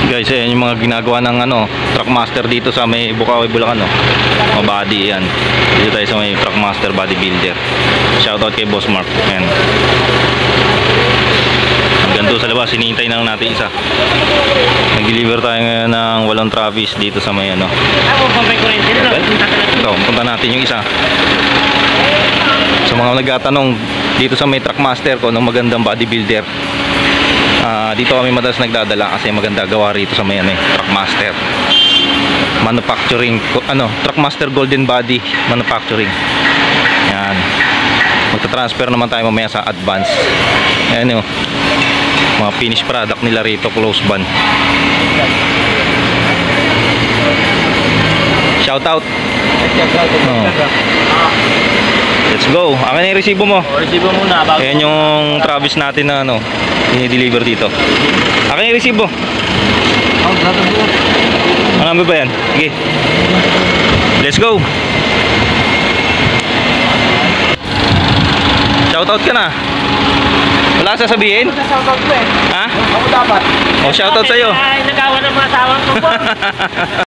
Guys, ayan yung mga ginagawa ng Truckmaster dito sa may Bukawi, Bulacan, mga body yan. Dito tayo sa may Truckmaster bodybuilder. Shoutout kay Boss Mark. Ayan. Hanggang doon sa labas, hinihintay na lang natin isa. Nag-deliver tayo ngayon ng walong Travis dito sa may punta natin yung isa. Sa mga nagtatanong dito sa may Truckmaster ko ng magandang bodybuilder, dito kami madalas nagdadala kasi maganda gawa rito sa may Truckmaster manufacturing, Truckmaster Golden Body Manufacturing. Yan, magta-transfer naman tayo mamaya sa Advance. Ayan yung mga finished product nila rito, close band. Shout out. Let's go. Akin na yung resibo mo. Resibo muna. Ayan yung Travis natin na i-deliver dito. Akin na yung resibo. Ano ba yan? Sige. Let's go. Shoutout ka na. Wala sasabihin? Shoutout ko eh. Ha? Ako dapat. O, shoutout sa'yo. Ay, nagawa ng mga tawang ko po.